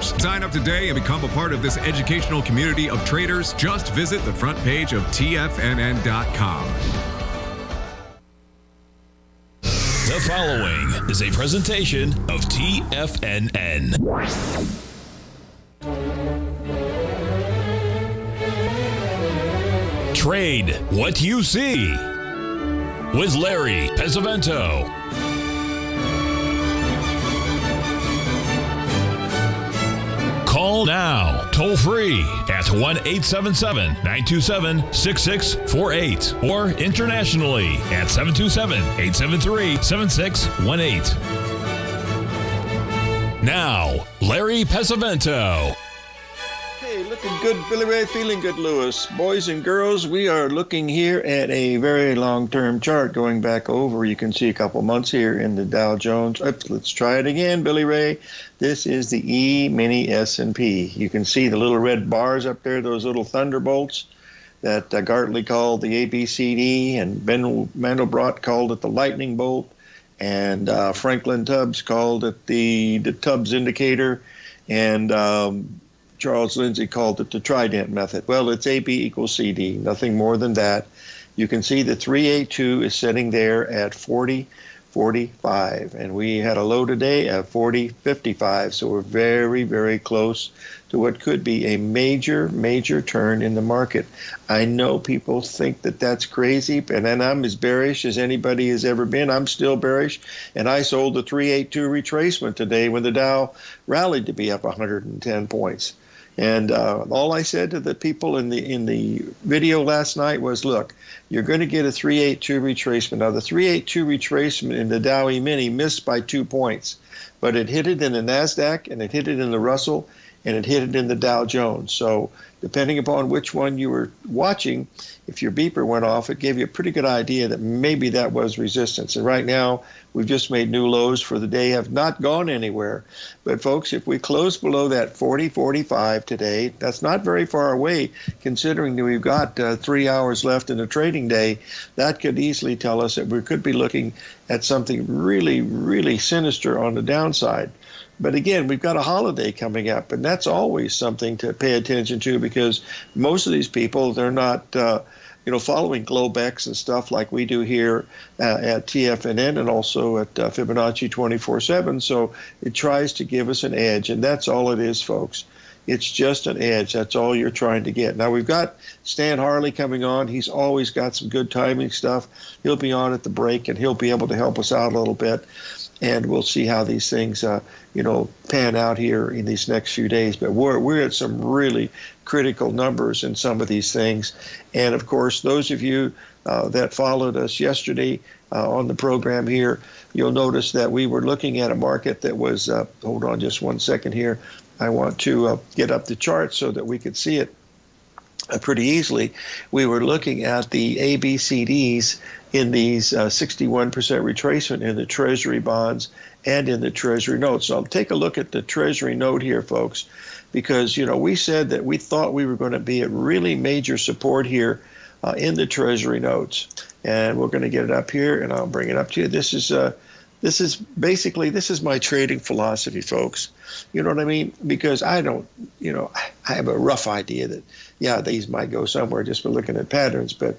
traders. Sign up today and become a part of this educational community of traders. Just visit the front page of TFNN.com. The following is a presentation of TFNN. Trade what you see with Larry Pesavento. Call now, toll free at 1-877-927-6648 or internationally at 727-873-7618. Now, Larry Pesavento. Hey, looking good, Billy Ray, feeling good, Lewis. Boys and girls, we are looking here at a very long-term chart going back over. You can see a couple months here in the Dow Jones. Oops, let's try it again, Billy Ray. This is the E-mini S&P. You can see the little red bars up there, those little thunderbolts that Gartley called the ABCD, and Ben Mandelbrot called it the lightning bolt, and Franklin Tubbs called it the Tubbs indicator, and Charles Lindsay called it the Trident method. Well, it's AB equals CD, nothing more than that. You can see the 382 is sitting there at 40.45, and we had a low today at 40.55, so we're very, very close to what could be a major turn in the market. I know people think that that's crazy, and then I'm as bearish as anybody has ever been. I'm still bearish, and I sold the 382 retracement today when the Dow rallied to be up 110 points. And all I said to the people in the video last night was, look, you're going to get a 382 retracement. Now, the 382 retracement in the Dow E-mini missed by 2 points, but it hit it in the NASDAQ, and it hit it in the Russell, and it hit it in the Dow Jones. So depending upon which one you were watching, if your beeper went off, it gave you a pretty good idea that maybe that was resistance. And right now, we've just made new lows for the day, have not gone anywhere. But folks, if we close below that 40.45 today, that's not very far away, considering that we've got 3 hours left in the trading day. That could easily tell us that we could be looking at something really sinister on the downside. But again, we've got a holiday coming up, and that's always something to pay attention to, because most of these people, they're not following Globex and stuff like we do here at TFNN and also at Fibonacci 24/7. So it tries to give us an edge, and that's all it is, folks. It's just an edge. That's all you're trying to get. Now, we've got Stan Harley coming on. He's always got some good timing stuff. He'll be on at the break, and he'll be able to help us out a little bit. And we'll see how these things, pan out here in these next few days. But we're at some really critical numbers in some of these things. And, of course, those of you that followed us yesterday on the program here, you'll notice that we were looking at a market that was, hold on just 1 second here. I want to get up the chart so that we could see it pretty easily. We were looking at the ABCDs in these 61% retracement in the Treasury bonds and in the Treasury notes. So I'll take a look at the Treasury note here, folks, because, we said that we thought we were going to be at really major support here in the Treasury notes. And we're going to get it up here, and I'll bring it up to you. This is my trading philosophy, folks. You know what I mean? Because I don't, I have a rough idea that, these might go somewhere just by looking at patterns. But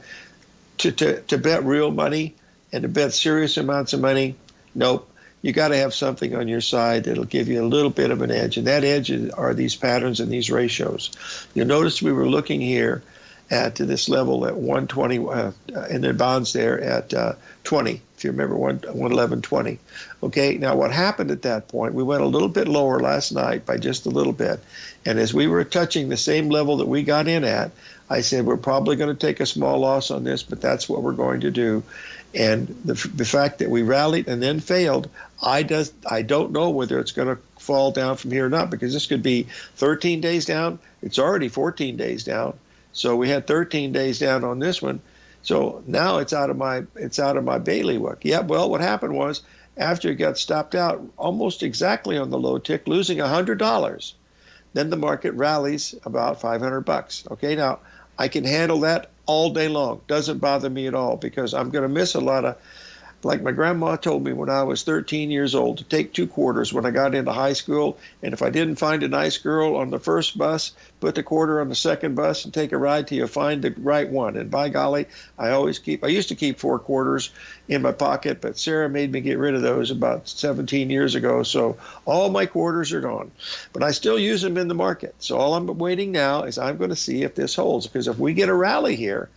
to bet real money and to bet serious amounts of money, nope. You got to have something on your side that'll give you a little bit of an edge. And that edge are these patterns and these ratios. You'll notice we were looking here at this level at 120 in the bonds there at 20, if you remember, 111.20. Okay, now what happened at that point, we went a little bit lower last night by just a little bit. And as we were touching the same level that we got in at, I said, we're probably going to take a small loss on this, but that's what we're going to do. And the fact that we rallied and then failed, I don't know whether it's going to fall down from here or not, because this could be 13 days down. It's already 14 days down. So we had 13 days down on this one. So now it's out of my bailiwick. Yeah, well, what happened was after it got stopped out almost exactly on the low tick, losing $100, then the market rallies about $500. Okay, now I can handle that all day long. Doesn't bother me at all, because I'm going to miss a lot of Like my grandma told me when I was 13 years old to take 2 quarters when I got into high school. And if I didn't find a nice girl on the first bus, put the quarter on the second bus and take a ride till you find the right one. And by golly, I used to keep 4 quarters in my pocket, but Sarah made me get rid of those about 17 years ago. So all my quarters are gone, but I still use them in the market. So all I'm waiting now is I'm going to see if this holds, because if we get a rally here,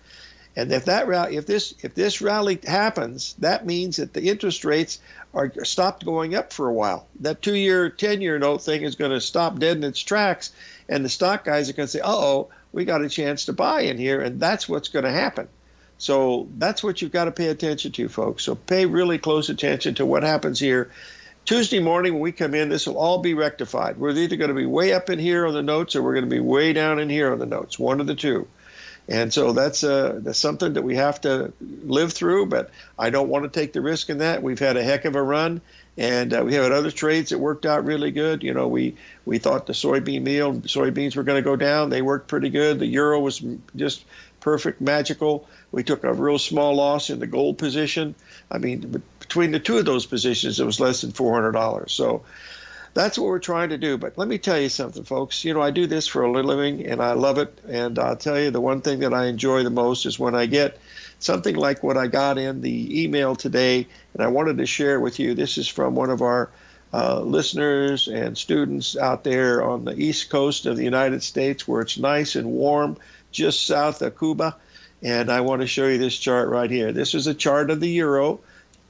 and if this rally happens, that means that the interest rates are stopped going up for a while. That 2-year, 10-year note thing is going to stop dead in its tracks, and the stock guys are going to say, uh-oh, we got a chance to buy in here, and that's what's going to happen. So that's what you've got to pay attention to, folks. So pay really close attention to what happens here. Tuesday morning when we come in, this will all be rectified. We're either going to be way up in here on the notes or we're going to be way down in here on the notes, one of the two. And so that's something that we have to live through, but I don't want to take the risk in that. We've had a heck of a run, and we have had other trades that worked out really good. You know, we thought the soybeans were going to go down. They worked pretty good. The euro was just perfect, magical. We took a real small loss in the gold position. I mean, between the two of those positions, it was less than $400. So that's what we're trying to do. But let me tell you something, folks. You know, I do this for a living, and I love it. And I'll tell you, the one thing that I enjoy the most is when I get something like what I got in the email today, and I wanted to share with you. This is from one of our listeners and students out there on the East Coast of the United States, where it's nice and warm, just south of Cuba. And I want to show you this chart right here. This is a chart of the euro.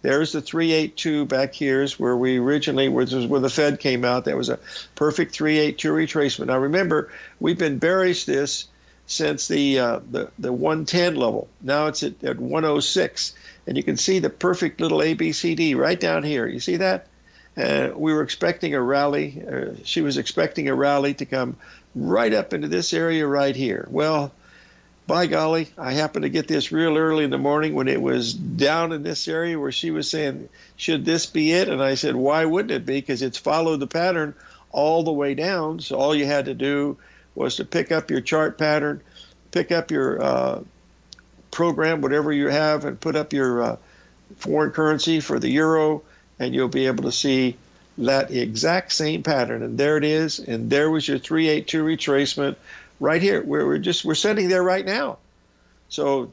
There's the 382 back here is where we originally, where the Fed came out. That was a perfect 382 retracement. Now remember, we've been bearish this since the 110 level. Now it's at 106. And you can see the perfect little ABCD right down here. You see that? We were expecting a rally. She was expecting a rally to come right up into this area right here. Well, by golly, I happened to get this real early in the morning when it was down in this area where she was saying, should this be it? And I said, why wouldn't it be? Because it's followed the pattern all the way down. So all you had to do was to pick up your chart pattern, pick up your program, whatever you have, and put up your foreign currency for the euro, and you'll be able to see that exact same pattern. And there it is. And there was your 382 retracement. Right here, we're sitting there right now. So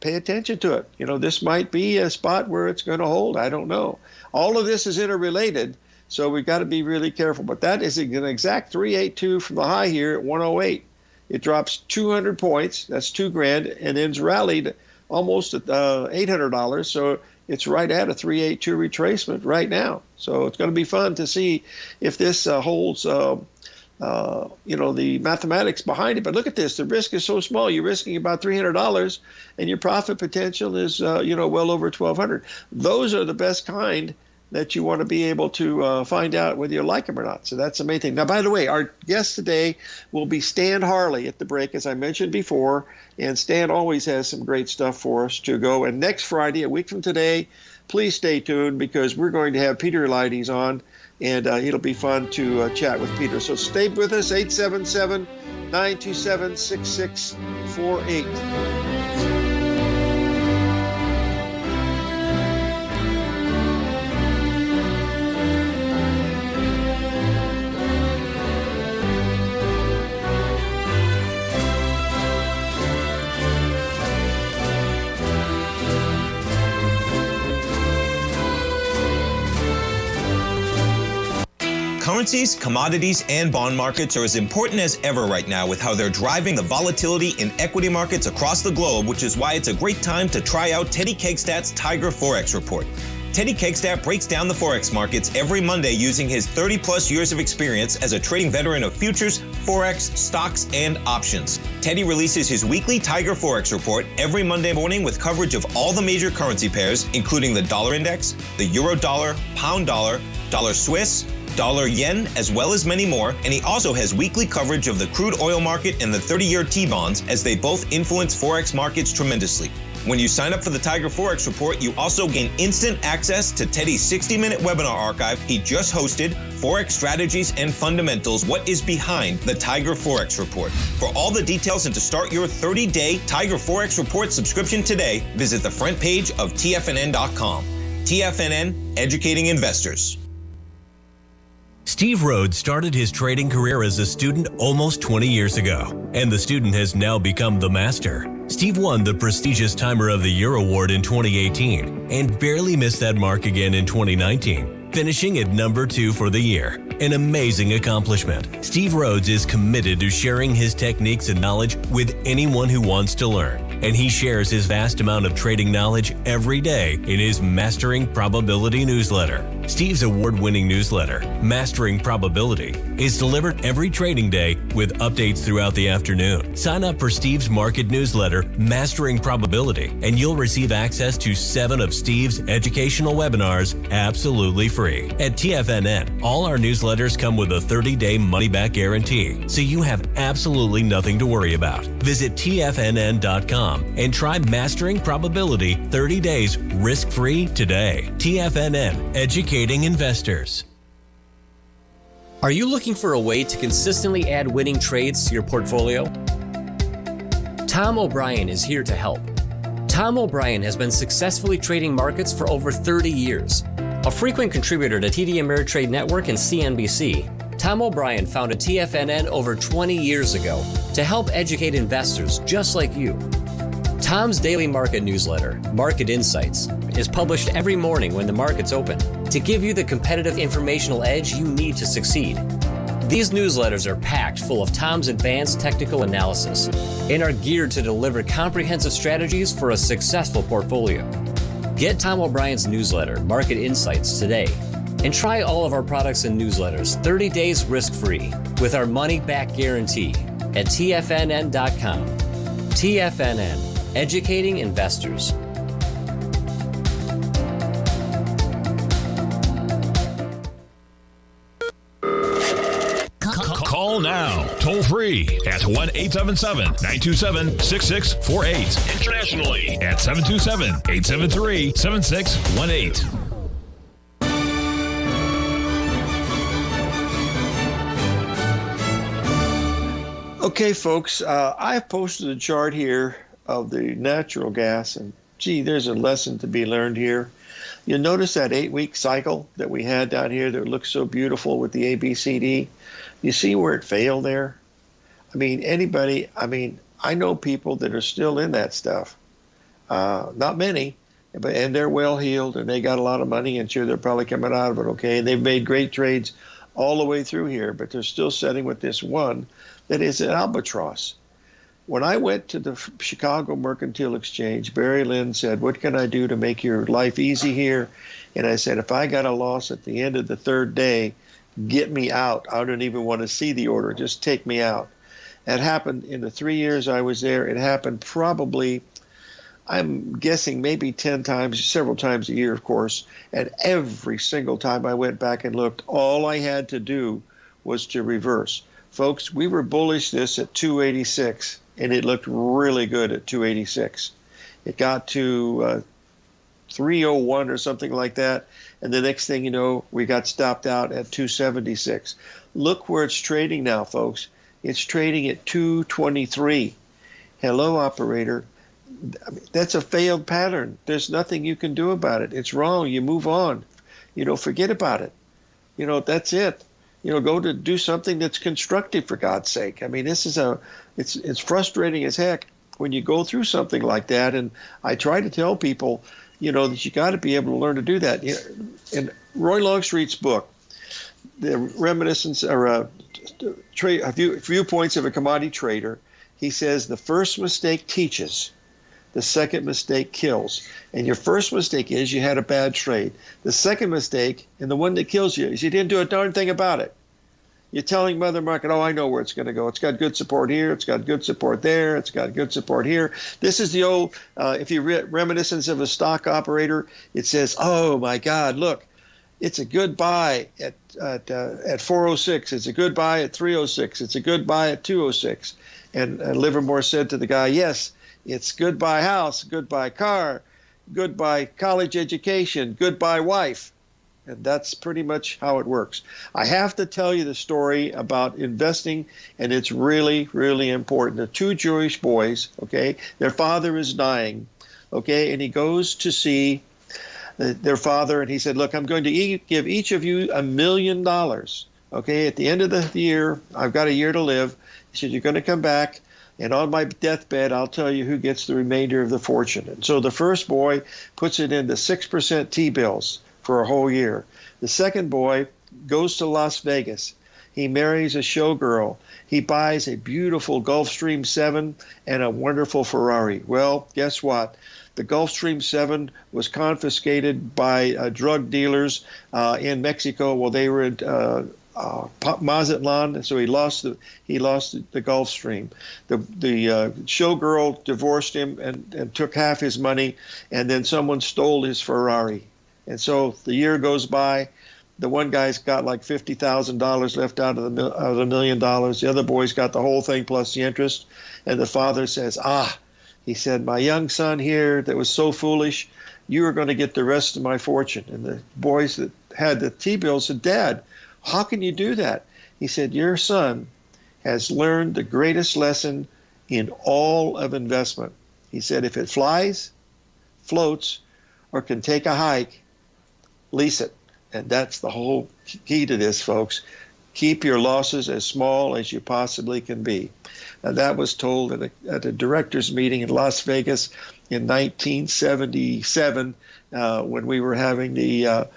pay attention to it. You know, this might be a spot where it's going to hold. I don't know. All of this is interrelated, so we've got to be really careful. But that is an exact 382 from the high here at 108. It drops 200 points. That's $2,000, and then's rallied almost at $800. So it's right at a 382 retracement right now. So it's going to be fun to see if this holds. You know, the mathematics behind it. But look at this. The risk is so small. You're risking about $300, and your profit potential is, well over $1,200. Those are the best kind that you want to be able to find out whether you like them or not. So that's the main thing. Now, by the way, our guest today will be Stan Harley at the break, as I mentioned before. And Stan always has some great stuff for us to go. And next Friday, a week from today, please stay tuned, because we're going to have Peter Leides on. And it'll be fun to chat with Peter. So stay with us, 877-927-6648. Currencies, commodities, and bond markets are as important as ever right now with how they're driving the volatility in equity markets across the globe, which is why it's a great time to try out Teddy Kegstat's Tiger Forex Report. Teddy Kegstat breaks down the Forex markets every Monday using his 30-plus years of experience as a trading veteran of futures, Forex, stocks, and options. Teddy releases his weekly Tiger Forex Report every Monday morning with coverage of all the major currency pairs, including the dollar index, the euro dollar, pound dollar, dollar Swiss, dollar yen, as well as many more, and he also has weekly coverage of the crude oil market and the 30-year T-bonds, as they both influence Forex markets tremendously. When you sign up for the Tiger Forex Report, you also gain instant access to Teddy's 60-minute webinar archive he just hosted, Forex Strategies and Fundamentals, What is Behind the Tiger Forex Report. For all the details and to start your 30-day Tiger Forex Report subscription today, visit the front page of TFNN.com. TFNN, educating investors. Steve Rhodes started his trading career as a student almost 20 years ago, and the student has now become the master. Steve won the prestigious Timer of the Year award in 2018 and barely missed that mark again in 2019, finishing at number 2 for the year. An amazing accomplishment. Steve Rhodes is committed to sharing his techniques and knowledge with anyone who wants to learn, and he shares his vast amount of trading knowledge every day in his Mastering Probability newsletter. Steve's award-winning newsletter, Mastering Probability, is delivered every trading day with updates throughout the afternoon. Sign up for Steve's market newsletter, Mastering Probability, and you'll receive access to 7 of Steve's educational webinars absolutely free. At TFNN, all our newsletters come with a 30-day money-back guarantee, so you have absolutely nothing to worry about. Visit TFNN.com and try Mastering Probability 30 days risk-free today. TFNN, educating investors. Are you looking for a way to consistently add winning trades to your portfolio? Tom O'Brien is here to help. Tom O'Brien has been successfully trading markets for over 30 years. A frequent contributor to TD Ameritrade Network and CNBC, Tom O'Brien founded TFNN over 20 years ago to help educate investors just like you. Tom's daily market newsletter, Market Insights, is published every morning when the markets open to give you the competitive informational edge you need to succeed. These newsletters are packed full of Tom's advanced technical analysis and are geared to deliver comprehensive strategies for a successful portfolio. Get Tom O'Brien's newsletter, Market Insights, today and try all of our products and newsletters 30 days risk-free with our money-back guarantee at TFNN.com. TFNN, educating investors. Call now, toll free at 1-877-927-6648. Internationally at 727-873-7618. Okay, folks, I've posted a chart here of the natural gas, and gee, there's a lesson to be learned here. You'll notice that 8-week cycle that we had down here that looks so beautiful with the ABCD. You see where it failed there? I mean, I know people that are still in that stuff. Not many, and they're well heeled and they got a lot of money, and sure, they're probably coming out of it okay. And they've made great trades all the way through here, but they're still sitting with this one that is an albatross. When I went to the Chicago Mercantile Exchange, Barry Lynn said, "What can I do to make your life easy here?" And I said, "If I got a loss at the end of the 3rd day, get me out. I don't even want to see the order. Just take me out." That happened in the 3 years I was there. It happened probably, I'm guessing, maybe 10 times, several times a year, of course. And every single time I went back and looked, all I had to do was to reverse. Folks, we were bullish this at 286, and it looked really good at 286. It got to 301 or something like that, and the next thing you know, we got stopped out at 276. Look where it's trading now, folks. It's trading at 223. Hello, operator. That's a failed pattern. There's nothing you can do about it. It's wrong. You move on. Forget about it. That's it. Go to do something that's constructive, for God's sake. I mean, it's frustrating as heck when you go through something like that. And I try to tell people, that you got to be able to learn to do that. In Roy Longstreet's book, The Reminiscence or Viewpoints of a Commodity Trader, he says the first mistake teaches, the second mistake kills. And your first mistake is you had a bad trade. The second mistake, and the one that kills you, is you didn't do a darn thing about it. You're telling Mother Market, "Oh, I know where it's going to go. It's got good support here. It's got good support there. It's got good support here." This is the old, if you reminiscence of a stock operator, it says, "Oh my God, look, it's a good buy at 406. It's a good buy at 306. It's a good buy at 206." And Livermore said to the guy, "Yes, it's good buy house, good buy car, good buy college education, good buy wife." And that's pretty much how it works. I have to tell you the story about investing, and it's really, really important. The 2 Jewish boys, okay, their father is dying, okay, and he goes to see their father, and he said, look, I'm going to give each of you $1 million. Okay, at the end of the year, I've got a year to live. He said, you're going to come back, and on my deathbed, I'll tell you who gets the remainder of the fortune. And so the first boy puts it into 6% T-bills for a whole year. The second boy goes to Las Vegas. He marries a showgirl. He buys a beautiful Gulfstream 7 and a wonderful Ferrari. Well, guess what? The Gulfstream 7 was confiscated by drug dealers in Mexico while they were in Mazatlan, so he lost the Gulfstream. The showgirl divorced him and took half his money, and then someone stole his Ferrari. And so the year goes by. The one guy's got like $50,000 left out of the $1 million. The other boy's got the whole thing plus the interest. And the father says, he said, my young son here that was so foolish, you are going to get the rest of my fortune. And the boys that had the T-bills said, Dad, how can you do that? He said, your son has learned the greatest lesson in all of investment. He said, if it flies, floats, or can take a hike, lease it. And that's the whole key to this, folks. Keep your losses as small as you possibly can be. And that was told at a directors meeting in Las Vegas in 1977 when we were having the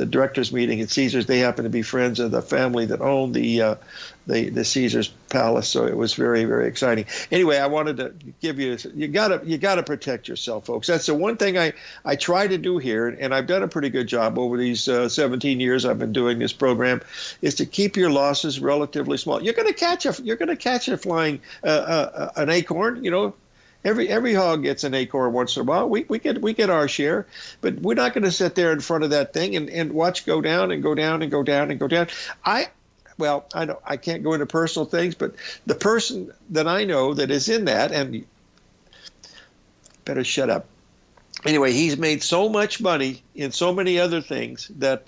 directors meeting at Caesars. They happened to be friends of the family that owned the Caesars Palace, so it was very, very exciting. Anyway, I wanted to give you gotta protect yourself, folks. That's the one thing I try to do here, and I've done a pretty good job over these 17 years I've been doing this program, is to keep your losses relatively small. You're gonna catch a flying an acorn, you know. Every hog gets an acorn once in a while. We get our share, but we're not going to sit there in front of that thing and watch go down and go down and go down and go down. I can't go into personal things, but the person that I know that is in that, and better shut up. Anyway, he's made so much money in so many other things that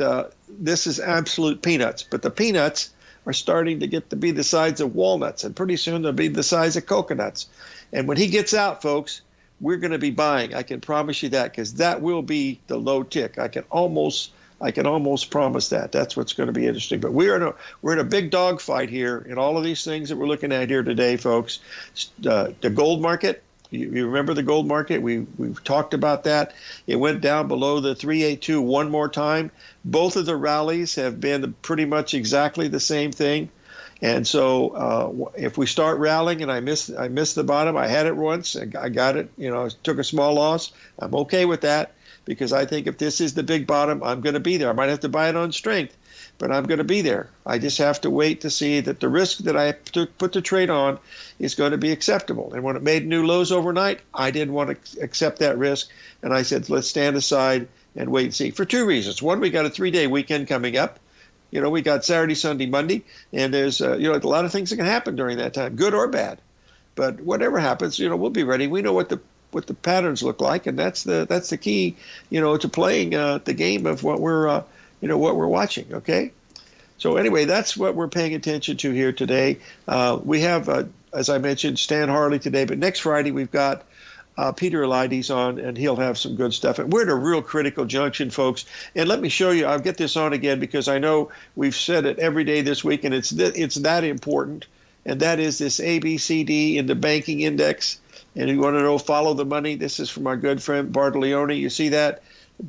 this is absolute peanuts. But the peanuts are starting to get to be the size of walnuts, and pretty soon they'll be the size of coconuts. And when he gets out, folks, we're going to be buying. I can promise you that, because that will be the low tick. I can almost promise that. That's what's going to be interesting. But we're in a big dog fight here in all of these things that we're looking at here today, folks. The gold market. You remember the gold market? We've talked about that. It went down below the 382 one more time. Both of the rallies have been pretty much exactly the same thing. And so if we start rallying and I miss the bottom, I had it once, I got it, took a small loss. I'm okay with that, because I think if this is the big bottom, I'm going to be there. I might have to buy it on strength, but I'm going to be there. I just have to wait to see that the risk that I put the trade on is going to be acceptable. And when it made new lows overnight, I didn't want to accept that risk. And I said, let's stand aside and wait and see, for two reasons. One, we got a 3-day weekend coming up. We got Saturday, Sunday, Monday, and there's a lot of things that can happen during that time, good or bad. But whatever happens, we'll be ready. We know what the patterns look like, and that's the key, to playing the game of what we're watching. Okay, so anyway, that's what we're paying attention to here today. We have, as I mentioned, Stan Harley today, but next Friday we've got Peter Elides on, and he'll have some good stuff. And we're at a real critical junction, folks. And let me show you. I'll get this on again, because I know we've said it every day this week, and it's that important. And that is this ABCD in the banking index. And you want to know, follow the money. This is from our good friend Bartolione. You see that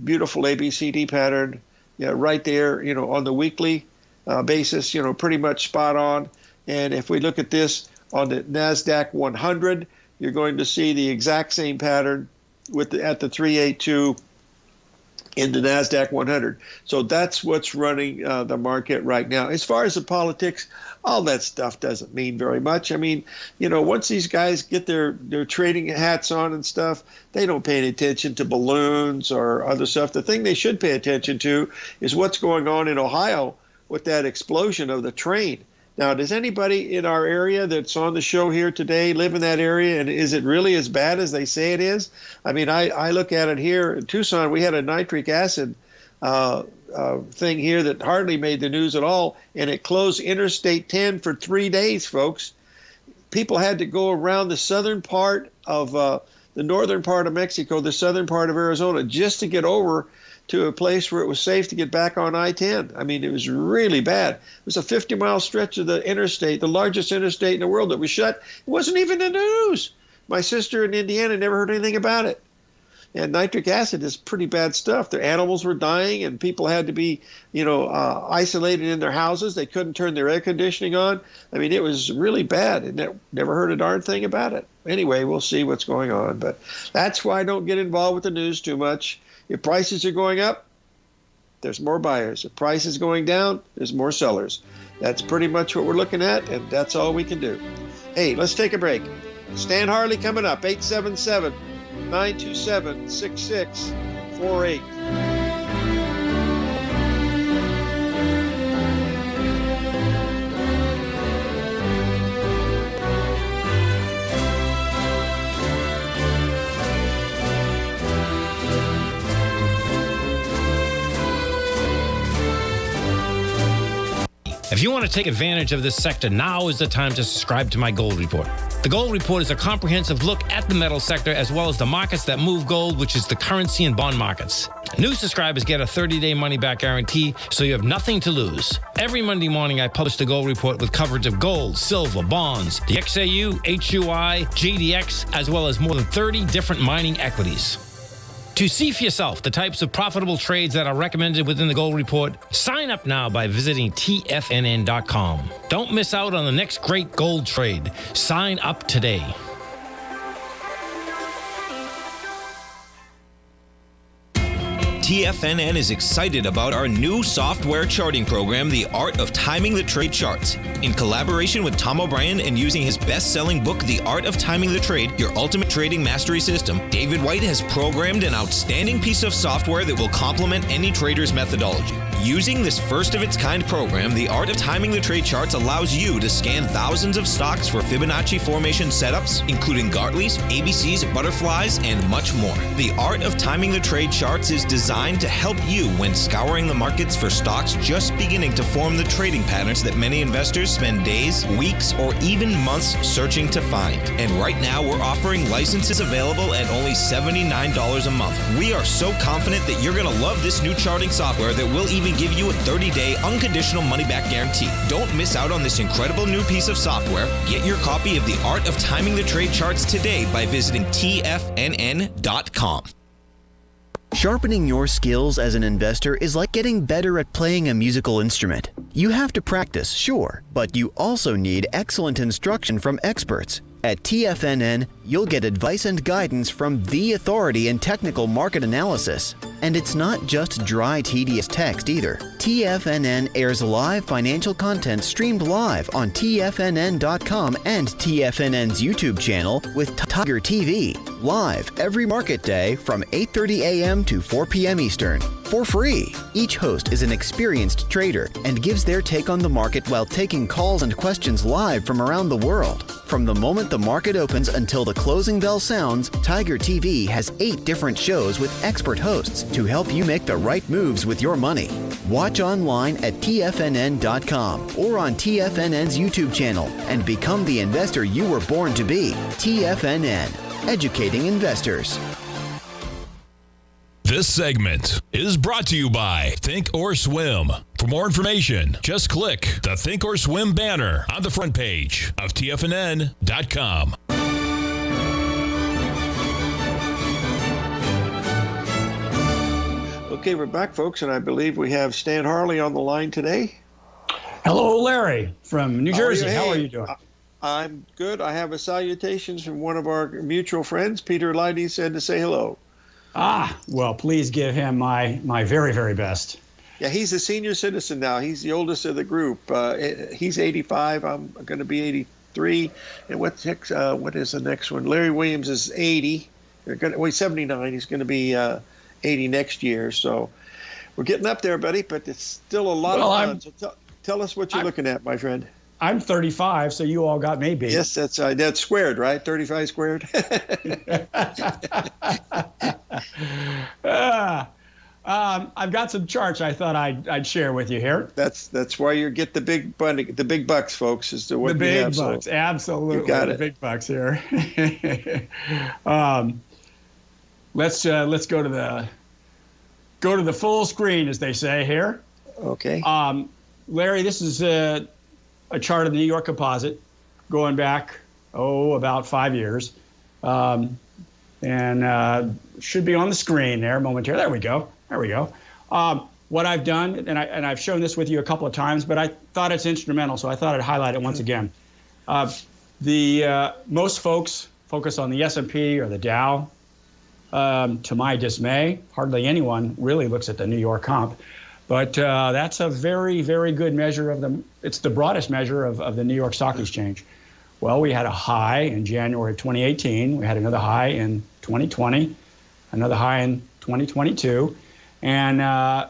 beautiful ABCD pattern, right there. On the weekly basis, pretty much spot on. And if we look at this on the NASDAQ 100. You're going to see the exact same pattern at the 382 in the NASDAQ 100. So that's what's running the market right now. As far as the politics, all that stuff doesn't mean very much. I mean, once these guys get their trading hats on and stuff, they don't pay any attention to balloons or other stuff. The thing they should pay attention to is what's going on in Ohio with that explosion of the train. Now, does anybody in our area that's on the show here today live in that area, and is it really as bad as they say it is? I mean, I look at it here in Tucson. We had a nitric acid thing here that hardly made the news at all, and it closed Interstate 10 for 3 days, folks. People had to go around the southern part of the northern part of Mexico, the southern part of Arizona, just to get over to a place where it was safe to get back on I-10. I mean, it was really bad. It was a 50-mile stretch of the interstate, the largest interstate in the world that was shut. It wasn't even in the news. My sister in Indiana never heard anything about it. And nitric acid is pretty bad stuff. The animals were dying, and people had to be, isolated in their houses. They couldn't turn their air conditioning on. I mean, it was really bad, and never heard a darn thing about it. Anyway, we'll see what's going on. But that's why I don't get involved with the news too much. If prices are going up, there's more buyers. If price is going down, there's more sellers. That's pretty much what we're looking at, and that's all we can do. Hey, let's take a break. Stan Harley coming up, 877-927-6648. If you want to take advantage of this sector, now is the time to subscribe to my Gold Report. The Gold Report is a comprehensive look at the metal sector as well as the markets that move gold, which is the currency and bond markets. New subscribers get a 30-day money-back guarantee, so you have nothing to lose. Every Monday morning, I publish the Gold Report with coverage of gold, silver, bonds, the XAU, HUI, GDX, as well as more than 30 different mining equities. To see for yourself the types of profitable trades that are recommended within the Gold Report, sign up now by visiting TFNN.com. Don't miss out on the next great gold trade. Sign up today. TFNN is excited about our new software charting program, The Art of Timing the Trade Charts. In collaboration with Tom O'Brien and using his best-selling book, The Art of Timing the Trade, Your Ultimate Trading Mastery System, David White has programmed an outstanding piece of software that will complement any trader's methodology. Using this first-of-its-kind program, The Art of Timing the Trade Charts allows you to scan thousands of stocks for Fibonacci formation setups, including Gartleys, ABCs, butterflies, and much more. The Art of Timing the Trade Charts is designed to help you when scouring the markets for stocks just beginning to form the trading patterns that many investors spend days, weeks, or even months searching to find. And right now, we're offering licenses available at only $79 a month. We are so confident that you're going to love this new charting software that will even give you a 30-day unconditional money-back guarantee. Don't miss out on this incredible new piece of software. Get your copy of The Art of Timing the Trade Charts today by visiting TFNN.com. Sharpening your skills as an investor is like getting better at playing a musical instrument. You have to practice, sure, but you also need excellent instruction from experts. At TFNN, you'll get advice and guidance from the authority in technical market analysis. And it's not just dry, tedious text either. TFNN airs live financial content streamed live on TFNN.com and TFNN's YouTube channel with Tiger TV, live every market day from 8:30 a.m. to 4 p.m. Eastern, for free. Each host is an experienced trader and gives their take on the market while taking calls and questions live from around the world. From the moment the market opens until the closing bell sounds, Tiger TV has 8 different shows with expert hosts to help you make the right moves with your money. Watch online at TFNN.com or on TFNN's YouTube channel and become the investor you were born to be. TFNN, educating investors. This segment is brought to you by Thinkorswim. For more information, just click the Thinkorswim banner on the front page of TFNN.com. Okay, we're back, folks, and I believe we have Stan Harley on the line today. Hello, Larry from New Jersey. How are you doing? I'm good. I have a salutations from one of our mutual friends. Peter Leidy said to say hello. Well, please give him my very, very best. Yeah, he's a senior citizen now. He's the oldest of the group. He's 85. I'm going to be 83. And what is the next one? Larry Williams is 80. He's 79. He's going to be 80 next year. So we're getting up there, buddy, but it's still a lot of fun. So tell us what you're looking at, my friend. I'm 35, so you all got me beat. Yes, that's squared, right? 35 squared. I've got some charts I thought I'd share with you here. That's why you get the big bucks, folks. Is the what the we big have, bucks, so absolutely. got the it. Big bucks here. Let's go to go to the full screen, as they say here. Okay. Larry, this is a chart of the New York Composite going back, about 5 years. And should be on the screen there momentarily. There we go. What I've done, and I've shown this with you a couple of times, but I thought it's instrumental, so I thought I'd highlight it once again. Most folks focus on the S&P or the Dow. To my dismay, hardly anyone really looks at the New York comp. But that's a very, very good measure it's the broadest measure of the New York Stock Exchange. Well, we had a high in January of 2018. We had another high in 2020, another high in 2022. And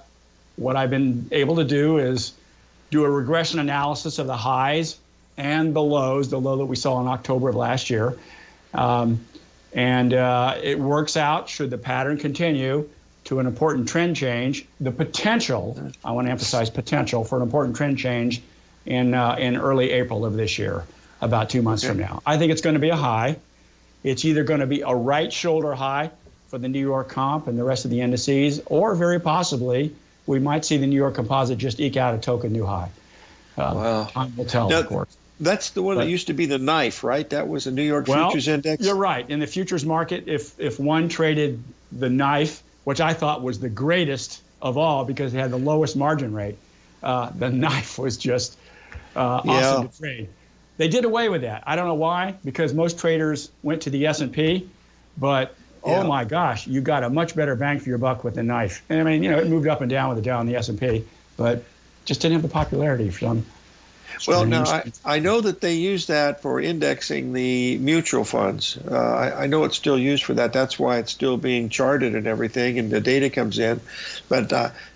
what I've been able to do is do a regression analysis of the highs and the lows, the low that we saw in October of last year. It works out, should the pattern continue, to an important trend change, the potential, I want to emphasize potential, for an important trend change in early April of this year, about 2 months from now. I think it's going to be a high. It's either going to be a right shoulder high for the New York comp and the rest of the indices, or very possibly we might see the New York Composite just eke out a token new high. Wow. Time will tell, of course. That's the one that used to be the knife, right? That was the New York Futures Index? You're right. In the futures market, if one traded the knife, which I thought was the greatest of all because it had the lowest margin rate, the knife was just awesome to trade. They did away with that. I don't know why, because most traders went to the S&P, but oh my gosh, you got a much better bang for your buck with the knife. And I mean, it moved up and down with the Dow and the S&P, but just didn't have the popularity for some. Well, now, I know that they use that for indexing the mutual funds. I know it's still used for that. That's why it's still being charted and everything, and the data comes in. But,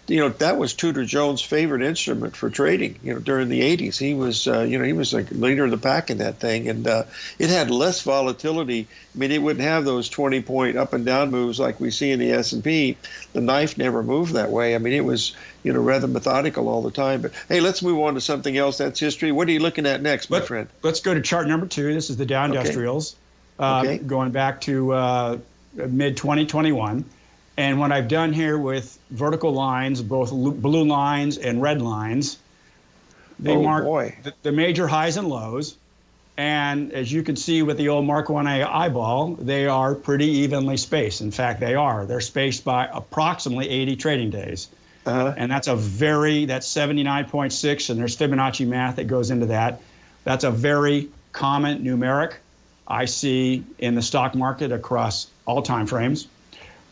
that was Tudor Jones' favorite instrument for trading, during the 80s. He was, he was like leader of the pack in that thing, and it had less volatility. I mean, it wouldn't have those 20-point up and down moves like we see in the S&P. The knife never moved that way. I mean, it was, rather methodical all the time. But, hey, let's move on to something else. That's history. What are you looking at next, my friend? Let's go to chart number 2. This is the Dow Industrials, going back to mid-2021. And what I've done here with vertical lines, both blue lines and red lines, they mark the major highs and lows. And as you can see with the old Mark 1A eyeball, they are pretty evenly spaced. In fact, they are. They're spaced by approximately 80 trading days. And that's that's 79.6, and there's Fibonacci math that goes into that. That's a very common numeric I see in the stock market across all time frames.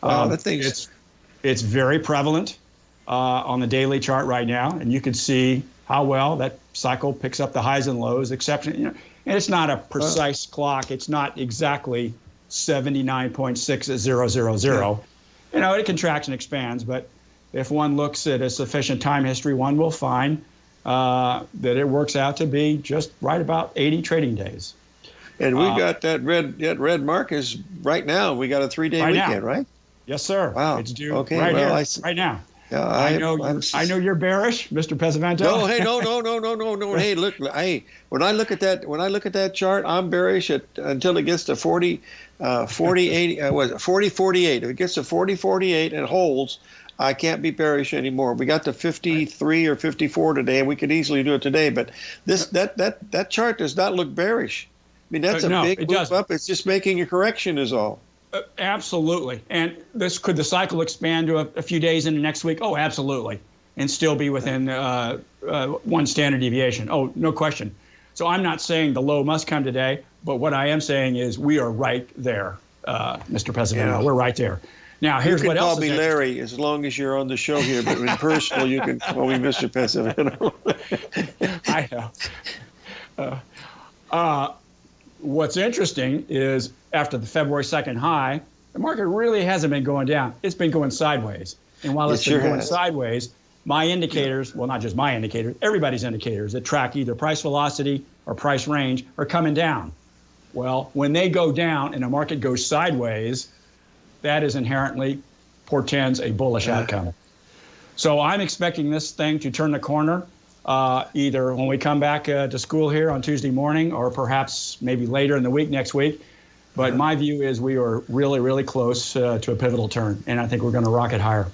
It's very prevalent on the daily chart right now, and you can see how well that cycle picks up the highs and lows, exception. And it's not a precise clock. It's not exactly 79.6000. It contracts and expands, but if one looks at a sufficient time history, one will find that it works out to be just right about 80 trading days. And we got that red mark is right now. We got a 3-day weekend, right? Yes, sir. Wow. It's due right here, right now. Yeah, I know you're bearish, Mr. Pesavento. No, hey, no. Hey, look, when I look at that chart, I'm bearish until it gets to 40, 80. 40.48. If it gets to 40.48 and holds, I can't be bearish anymore. We got to 53 or 54 today, and we could easily do it today. But that chart does not look bearish. I mean, that's a big move up. It's just making a correction is all. Absolutely. And could the cycle expand to a few days into next week? Oh, absolutely. And still be within one standard deviation. Oh, no question. So I'm not saying the low must come today, but what I am saying is we are right there, Mr. Pesavento. Yeah. We're right there. Now, here's what else. You can call me Larry as long as you're on the show here, but in personal, you can call me Mr. Pesavento. I know. What's interesting is after the February 2nd high, the market really hasn't been going down. It's been going sideways. And while it's been going sideways, my indicators, well, not just my indicators, everybody's indicators that track either price velocity or price range are coming down. Well, when they go down and the market goes sideways, that is inherently portends a bullish outcome. So I'm expecting this thing to turn the corner either when we come back to school here on Tuesday morning or perhaps maybe later in the week next week. But my view is we are really, really close to a pivotal turn, and I think we're going to rocket higher.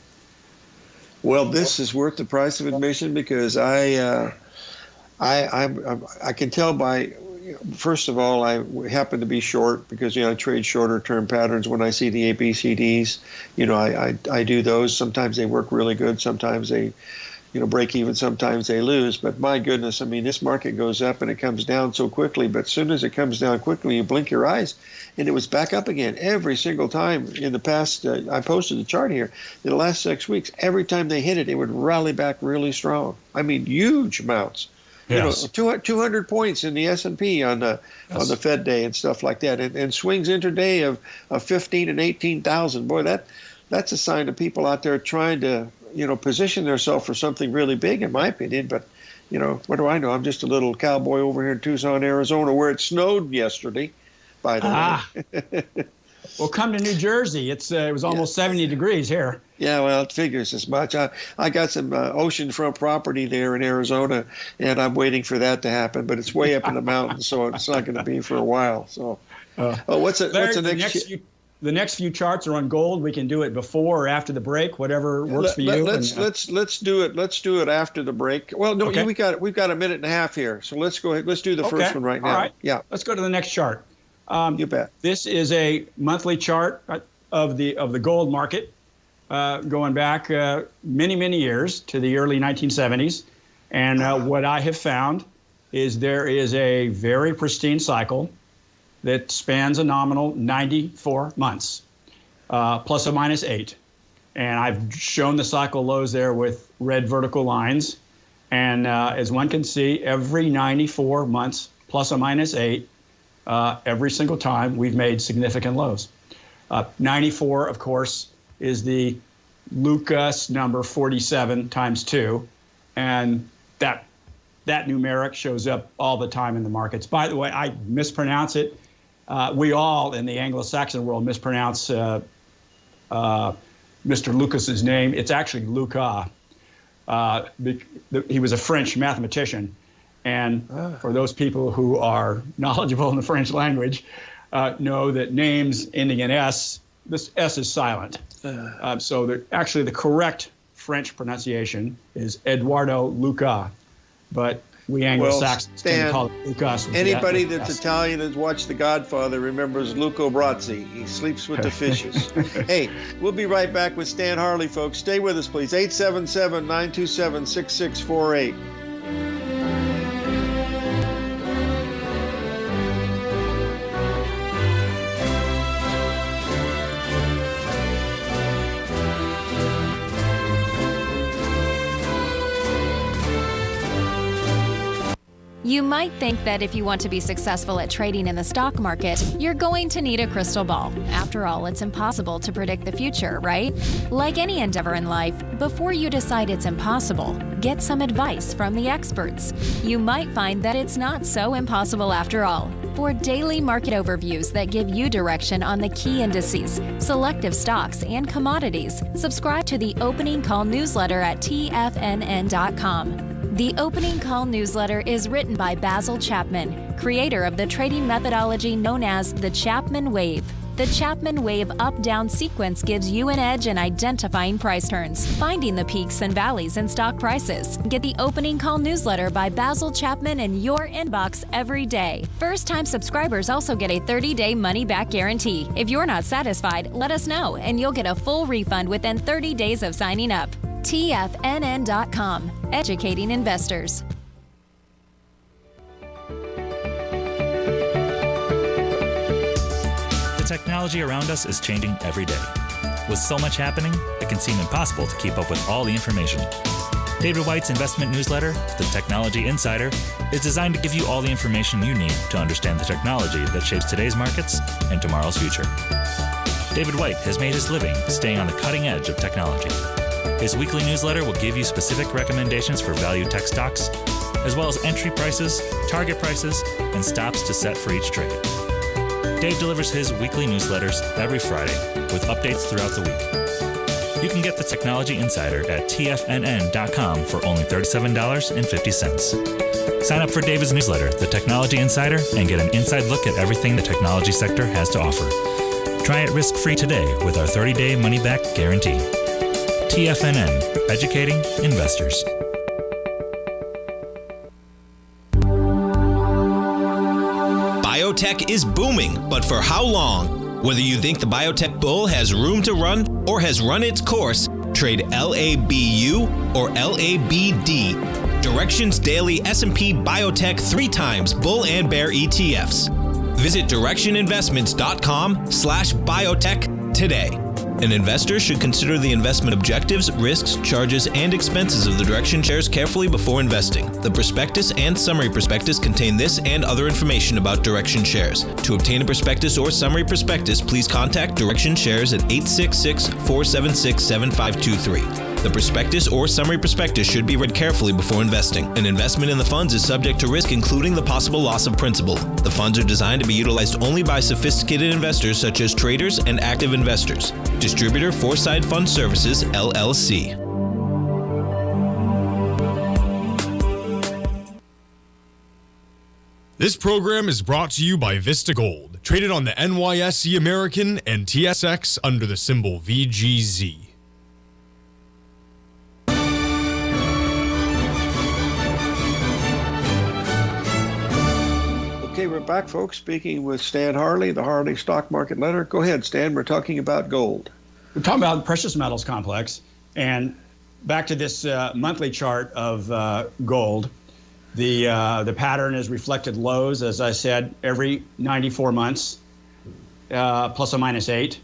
Well, this is worth the price of admission because I can tell by, first of all, I happen to be short because I trade shorter term patterns. When I see the ABCDs, I do those. Sometimes they work really good. Sometimes they break even, sometimes they lose. But my goodness, I mean, this market goes up and it comes down so quickly. But as soon as it comes down quickly, you blink your eyes, and it was back up again every single time in the past. I posted the chart here. In the last 6 weeks, every time they hit it, it would rally back really strong. I mean, huge amounts. Yes. 200 points in the S&P on the Fed day and stuff like that, and swings intraday of 15 and 18,000. Boy, that's a sign of people out there trying to position themselves for something really big, in my opinion. But what do I know? I'm just a little cowboy over here in Tucson, Arizona, where it snowed yesterday. By the way. Well, come to New Jersey. It was almost 70 degrees here. Yeah, well, it figures as much. I got some oceanfront property there in Arizona, and I'm waiting for that to happen. But it's way up in the mountains, so it's not going to be for a while. So, what's the next? The next few charts are on gold. We can do it before or after the break, whatever works for you. Let's do it. Let's do it after the break. Well, no, okay. We've got a minute and a half here, so let's go ahead. Let's do the first one right now. All right. Yeah. Let's go to the next chart. You bet. This is a monthly chart of the gold market, going back many years to the early 1970s. And what I have found is there is a very pristine cycle that spans a nominal 94 months, plus or minus 8. And I've shown the cycle lows there with red vertical lines. And as one can see, every 94 months, plus or minus 8, every single time we've made significant lows. 94, of course, is the Lucas number 47 times 2. And that numeric shows up all the time in the markets. By the way, I mispronounce it. We all in the Anglo-Saxon world mispronounce Mr. Lucas's name. It's actually Lucas. He was a French mathematician. And for those people who are knowledgeable in the French language, know that names ending in S, this S is silent. So actually the correct French pronunciation is Eduardo Luca, but we Anglo-Saxons tend to call it Lucas. Anybody that's Italian has watched The Godfather remembers Luca Brasi. He sleeps with the fishes. Hey, we'll be right back with Stan Harley, folks. Stay with us, please. 877-927-6648. You might think that if you want to be successful at trading in the stock market, you're going to need a crystal ball. After all, it's impossible to predict the future, right? Like any endeavor in life, before you decide it's impossible, get some advice from the experts. You might find that it's not so impossible after all. For daily market overviews that give you direction on the key indices, selective stocks, and commodities, subscribe to the Opening Call newsletter at TFNN.com. The Opening Call newsletter is written by Basil Chapman, creator of the trading methodology known as the Chapman Wave. The Chapman Wave up-down sequence gives you an edge in identifying price turns, finding the peaks and valleys in stock prices. Get the Opening Call newsletter by Basil Chapman in your inbox every day. First-time subscribers also get a 30-day money-back guarantee. If you're not satisfied, let us know, and you'll get a full refund within 30 days of signing up. TFNN.com, educating investors. The technology around us is changing every day. With so much happening, it can seem impossible to keep up with all the information. David White's investment newsletter, The Technology Insider, is designed to give you all the information you need to understand the technology that shapes today's markets and tomorrow's future. David White has made his living staying on the cutting edge of technology. His weekly newsletter will give you specific recommendations for value tech stocks, as well as entry prices, target prices, and stops to set for each trade. Dave delivers his weekly newsletters every Friday with updates throughout the week. You can get the Technology Insider at TFNN.com for only $37.50. Sign up for David's newsletter, The Technology Insider, and get an inside look at everything the technology sector has to offer. Try it risk-free today with our 30-day money-back guarantee. TFNN, educating investors. Biotech is booming, but for how long? Whether you think the biotech bull has room to run or has run its course, trade LABU or LABD. Direction's daily S&P Biotech 3 times bull and bear ETFs. Visit directioninvestments.com/biotech today. An investor should consider the investment objectives, risks, charges, and expenses of the Direction shares carefully before investing. The prospectus and summary prospectus contain this and other information about Direction shares. To obtain a prospectus or summary prospectus, please contact Direction shares at 866-476-7523. The prospectus or summary prospectus should be read carefully before investing. An investment in the funds is subject to risk, including the possible loss of principal. The funds are designed to be utilized only by sophisticated investors such as traders and active investors. Distributor Foreside Fund Services, LLC. This program is brought to you by Vista Gold, traded on the NYSE American and TSX under the symbol VGZ. Okay, we're back, folks, speaking with Stan Harley, the Harley Stock Market Letter. Go ahead, Stan. We're talking about gold. We're talking about the precious metals complex. And back to this monthly chart of gold. The pattern is reflected lows, as I said, every 94 months, plus or minus 8.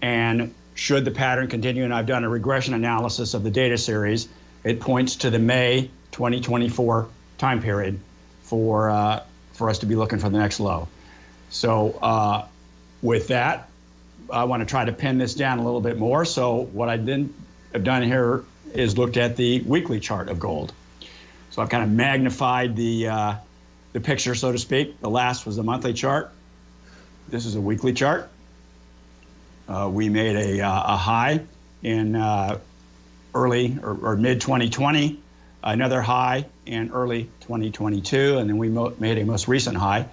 And should the pattern continue, and I've done a regression analysis of the data series, it points to the May 2024 time period for us to be looking for the next low. So with that, I want to try to pin this down a little bit more. So what I then have done here is looked at the weekly chart of gold. So I've kind of magnified the picture, so to speak. The last was the monthly chart. This is a weekly chart. We made a high in early or mid 2020, another high in early 2022, and then we made a most recent high.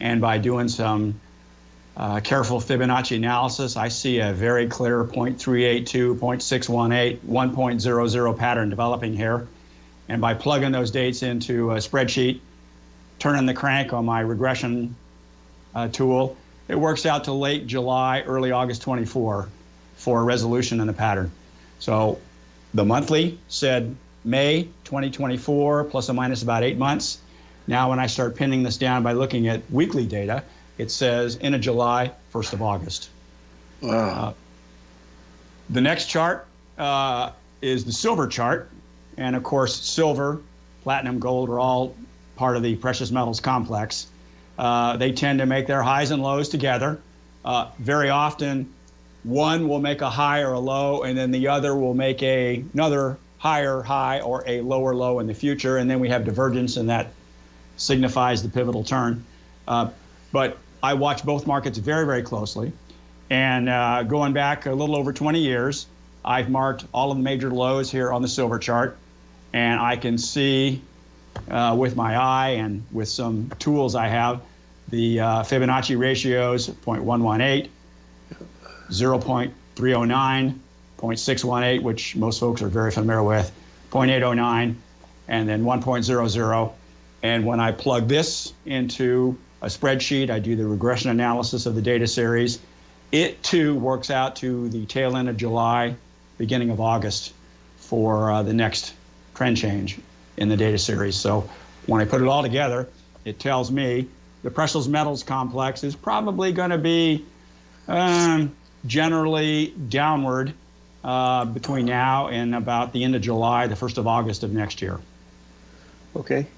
And by doing some careful Fibonacci analysis, I see a very clear 0.382, 0.618, 1.00 pattern developing here. And by plugging those dates into a spreadsheet, turning the crank on my regression tool, it works out to late July, early August 24 for a resolution in the pattern. So the monthly said May 2024, plus or minus about 8 months. Now when I start pinning this down by looking at weekly data, it says end of July, 1st of August. Wow. The next chart is the silver chart. And of course, silver, platinum, gold are all part of the precious metals complex. They tend to make their highs and lows together. Very often, one will make a high or a low, and then the other will make another higher high or a lower low in the future. And then we have divergence, and that signifies the pivotal turn. But I watch both markets very, very closely. And going back a little over 20 years, I've marked all of the major lows here on the silver chart. And I can see with my eye and with some tools I have, the Fibonacci ratios, 0.118, 0.309, 0.618, which most folks are very familiar with, 0.809, and then 1.00. And when I plug this into a spreadsheet, I do the regression analysis of the data series. It too works out to the tail end of July, beginning of August for the next trend change in the data series. So when I put it all together, it tells me the precious metals complex is probably going to be generally downward between now and about the end of July, the 1st of August of next year. Okay.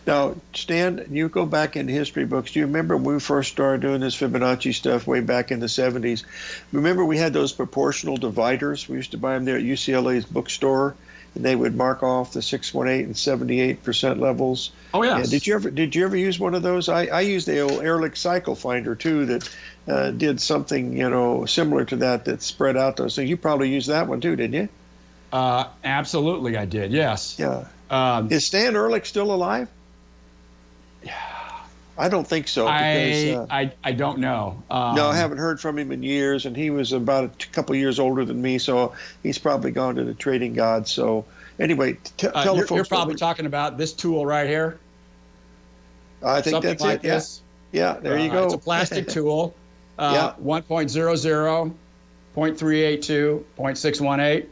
Now, Stan, you go back in history books. Do you remember when we first started doing this Fibonacci stuff way back in the 70s? Remember we had those proportional dividers? We used to buy them there at UCLA's bookstore, and they would mark off the 618 and 78% levels. Oh, yes. Did you ever use one of those? I used the old Ehrlich cycle finder, too, that did something, similar to that spread out those things. You probably used that one, too, didn't you? Absolutely, I did, yes. Yeah. Is Stan Ehrlich still alive? I don't think so. Because, I don't know. No, I haven't heard from him in years, and he was about a couple years older than me, so he's probably gone to the trading gods. So anyway, tell the folks. You're probably talking about this tool right here. I think Something that's like it. This. Yeah, there you go. It's a plastic tool. 1.00, 0.382, 0.618.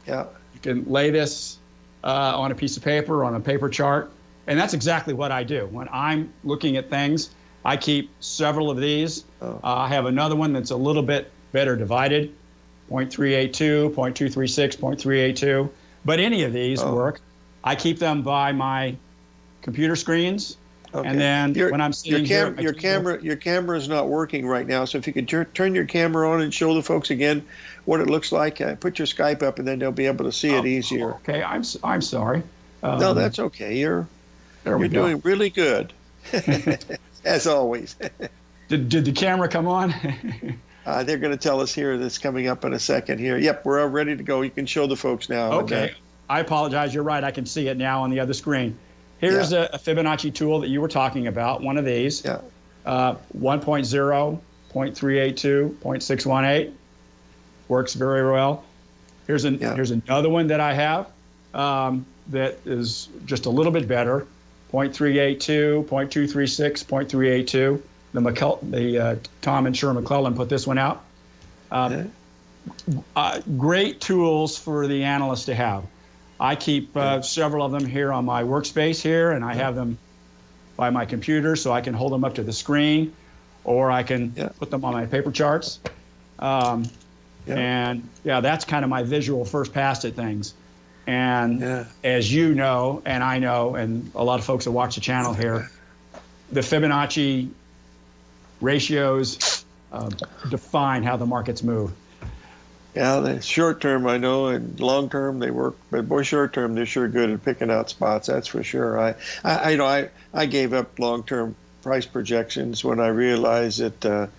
Yeah. You can lay this on a piece of paper, on a paper chart, and that's exactly what I do. When I'm looking at things, I keep several of these. I have another one that's a little bit better divided, 0.382, 0.236, 0.382. But any of these work. I keep them by my computer screens. Okay. And then when I'm sitting here, your camera is not working right now. So if you could turn your camera on and show the folks again what it looks like, put your Skype up, and then they'll be able to see it easier. Okay, I'm sorry. No, that's okay. You're doing really good, as always. Did the camera come on? They're going to tell us here that's coming up in a second here. Yep, we're all ready to go. You can show the folks now. Okay, I apologize. You're right. I can see it now on the other screen. Here's a Fibonacci tool that you were talking about, one of these. 1.0, 0.382, 0.618. Works very well. Here's another one that I have that is just a little bit better. 0.382, 0.236, 0.382. The Tom and Sher McClellan put this one out. Great tools for the analyst to have. I keep several of them here on my workspace here, and I have them by my computer so I can hold them up to the screen, or I can put them on my paper charts. And that's kind of my visual first pass at things. And as you know, and I know, and a lot of folks that watch the channel here, the Fibonacci ratios define how the markets move. Yeah, the short term I know, and long term they work, but boy, short term they're sure good at picking out spots. That's for sure. I gave up long term price projections when I realized that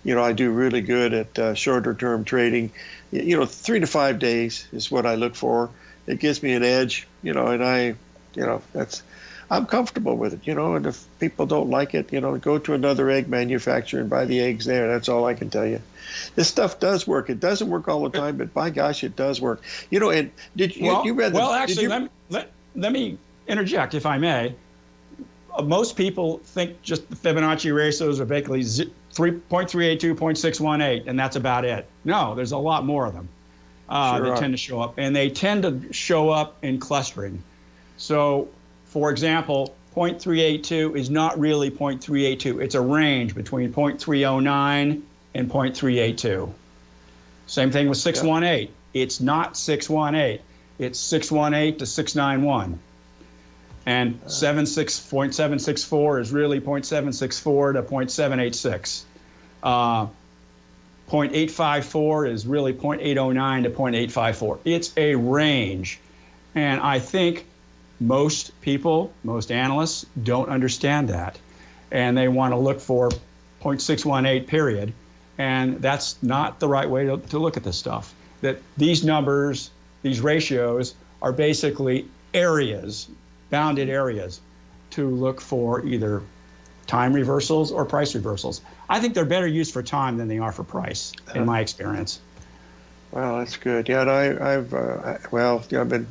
I do really good at shorter term trading. 3 to 5 days is what I look for. It gives me an edge, and I'm comfortable with it, and if people don't like it, go to another egg manufacturer and buy the eggs there. That's all I can tell you. This stuff does work. It doesn't work all the time, but by gosh, it does work. And you read the... Well, actually, let me interject, if I may. Most people think just the Fibonacci ratios are basically 3.382, 0.618, and that's about it. No, there's a lot more of them that tend to show up, and they tend to show up in clustering. So, for example, 0.382 is not really 0.382. It's a range between 0.309 and 0.382. Same thing with 618. It's not 618. It's 618 to 691. And 0.764 is really 0.764 to 0.786. 0.854 is really 0.809 to 0.854. It's a range. And I think most people, most analysts don't understand that. And they want to look for 0.618 period. And that's not the right way to look at this stuff. That these numbers, these ratios, are basically areas, bounded areas, to look for either time reversals or price reversals. I think they're better used for time than they are for price, in my experience. Well, that's good. Yeah, and I've been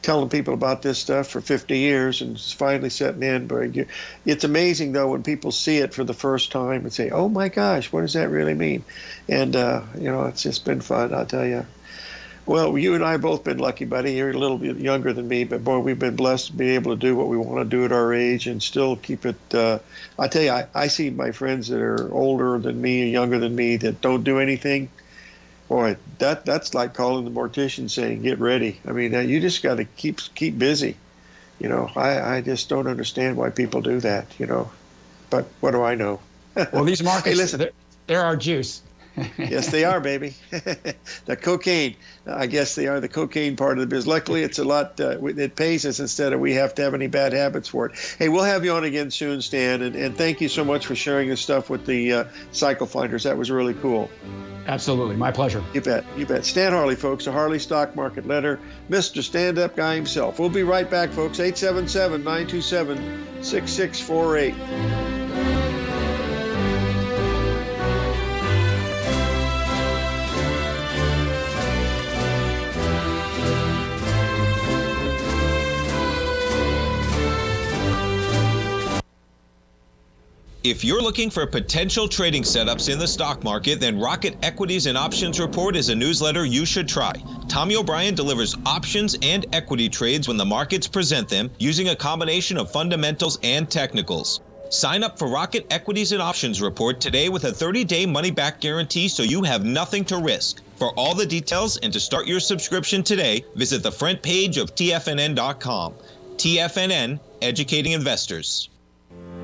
telling people about this stuff for 50 years, and it's finally setting in. But it's amazing, though, when people see it for the first time and say, oh, my gosh, what does that really mean? And, it's just been fun, I'll tell you. Well, you and I have both been lucky, buddy. You're a little bit younger than me, but, boy, we've been blessed to be able to do what we want to do at our age and still keep it. I tell you, I see my friends that are older than me, younger than me, that don't do anything. Boy, that's like calling the mortician saying, get ready. I mean, you just got to keep busy. I just don't understand why people do that, But what do I know? Well, these markets, hey, listen, they're our juice. Yes, they are, baby. The cocaine. I guess they are the cocaine part of the business. Luckily, it's a lot. It pays us instead of we have to have any bad habits for it. Hey, we'll have you on again soon, Stan. And thank you so much for sharing this stuff with the Cycle Finders. That was really cool. Absolutely. My pleasure. You bet. You bet. Stan Harley, folks, a Harley Stock Market Letter, Mr. Stand-Up Guy himself. We'll be right back, folks. 877-927-6648. If you're looking for potential trading setups in the stock market, then Rocket Equities and Options Report is a newsletter you should try. Tommy O'Brien delivers options and equity trades when the markets present them, using a combination of fundamentals and technicals. Sign up for Rocket Equities and Options Report today with a 30-day money-back guarantee, so you have nothing to risk. For all the details and to start your subscription today, visit the front page of TFNN.com. TFNN, educating investors.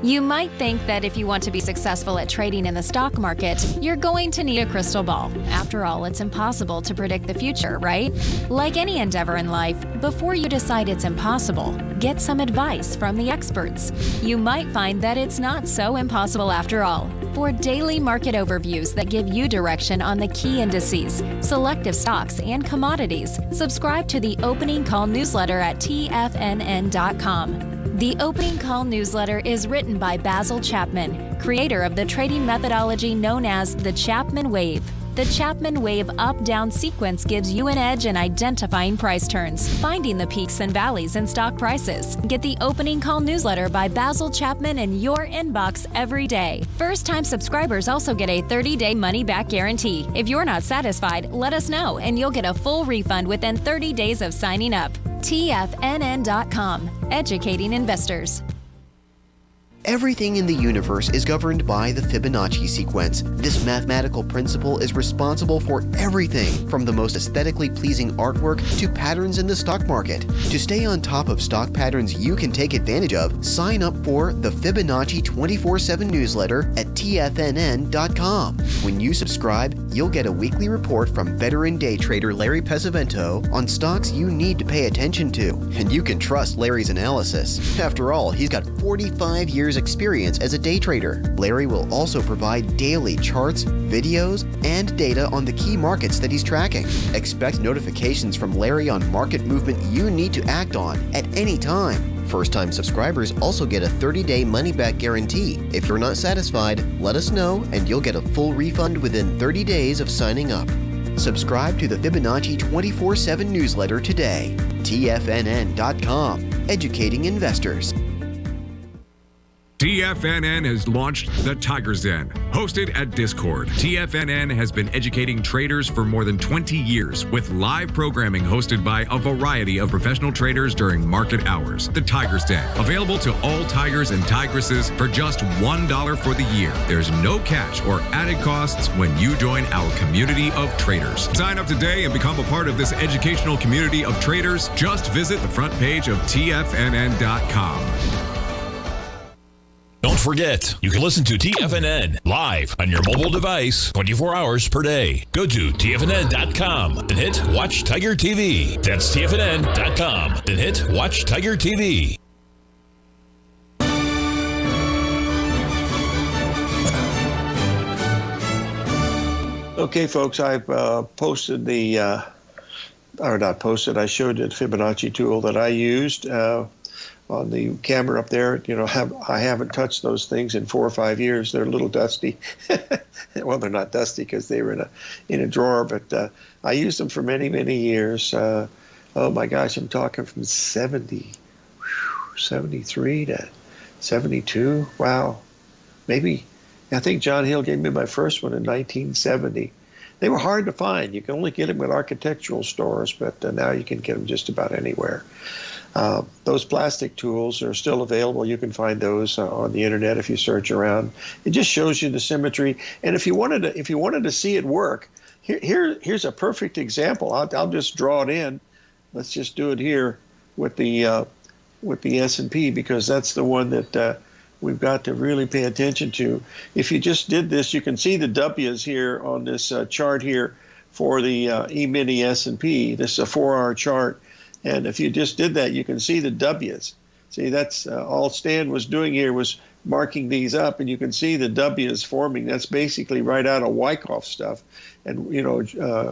You might think that if you want to be successful at trading in the stock market, you're going to need a crystal ball. After all, it's impossible to predict the future, right? Like any endeavor in life, before you decide it's impossible, get some advice from the experts. You might find that it's not so impossible after all. For daily market overviews that give you direction on the key indices, selective stocks, and commodities, subscribe to the Opening Call newsletter at TFNN.com. The Opening Call newsletter is written by Basil Chapman, creator of the trading methodology known as the Chapman Wave. The Chapman Wave up-down sequence gives you an edge in identifying price turns, finding the peaks and valleys in stock prices. Get the Opening Call newsletter by Basil Chapman in your inbox every day. First-time subscribers also get a 30-day money-back guarantee. If you're not satisfied, let us know, and you'll get a full refund within 30 days of signing up. TFNN.com, educating investors. Everything in the universe is governed by the Fibonacci sequence. This mathematical principle is responsible for everything from the most aesthetically pleasing artwork to patterns in the stock market. To stay on top of stock patterns you can take advantage of, sign up for the Fibonacci 24/7 newsletter at TFNN.com. When you subscribe, you'll get a weekly report from veteran day trader Larry Pesavento on stocks you need to pay attention to. And you can trust Larry's analysis. After all, he's got 45 years experience as a day trader. Larry will also provide daily charts, videos, and data on the key markets that he's tracking. Expect notifications from Larry on market movement you need to act on at any time. First-time subscribers also get a 30-day money-back guarantee. If you're not satisfied, let us know and you'll get a full refund within 30 days of signing up. Subscribe to the Fibonacci 24/7 newsletter today. TFNN.com, educating investors. TFNN has launched the Tiger's Den. Hosted at Discord, TFNN has been educating traders for more than 20 years with live programming hosted by a variety of professional traders during market hours. The Tiger's Den, available to all tigers and tigresses for just $1 for the year. There's no catch or added costs when you join our community of traders. Sign up today and become a part of this educational community of traders. Just visit the front page of TFNN.com. Don't forget, you can listen to TFNN live on your mobile device 24 hours per day. Go to TFNN.com and hit Watch Tiger TV. That's TFNN.com. Then hit Watch Tiger TV. Okay, folks, I've posted the, or not posted, I showed the Fibonacci tool that I used on the camera up there. You know, I haven't touched those things in 4 or 5 years. They're a little dusty. Well, they're not dusty because they were in a drawer, but I used them for many, many years. Oh my gosh, I'm talking from 73 to 72. Wow. Maybe, I think John Hill gave me my first one in 1970. They were hard to find. You can only get them at architectural stores, but now you can get them just about anywhere. Those plastic tools are still available. You can find those on the internet if you search around. It just shows you the symmetry. And if you wanted to see it work, here's a perfect example. I'll just draw it in. Let's just do it here with the S&P, because that's the one that we've got to really pay attention to. If you just did this, you can see the W's here on this chart here for the E-mini S&P. This is a 4-hour chart. And if you just did that, you can see the W's. See, that's all Stan was doing here was marking these up, and you can see the W's forming. That's basically right out of Wyckoff stuff. And, you know,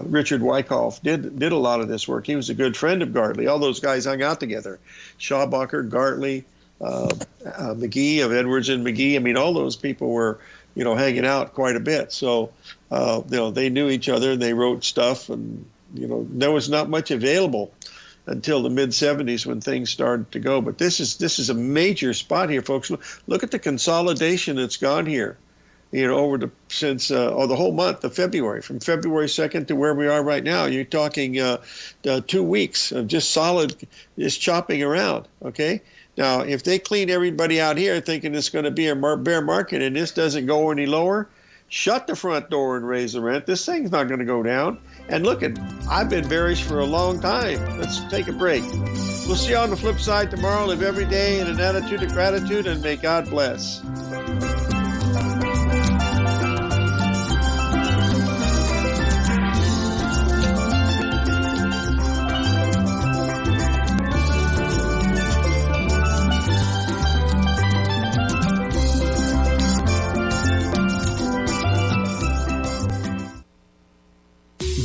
Richard Wyckoff did a lot of this work. He was a good friend of Gartley. All those guys hung out together. Schaubacher, Gartley, McGee of Edwards and McGee. I mean, all those people were, you know, hanging out quite a bit. So, you know, they knew each other, and they wrote stuff, and, you know, there was not much available until the mid 70s when things started to go. But this is a major spot here, folks. Look at the consolidation that's gone here, over since the whole month of February, from February 2nd to where we are right now. You're talking 2 weeks of just solid, just chopping around. Okay. Now, if they clean everybody out here thinking it's going to be a bear market and this doesn't go any lower, shut the front door and raise the rent. This thing's not going to go down. And look, I've been bearish for a long time. Let's take a break. We'll see you on the flip side tomorrow. Live every day in an attitude of gratitude, and may God bless.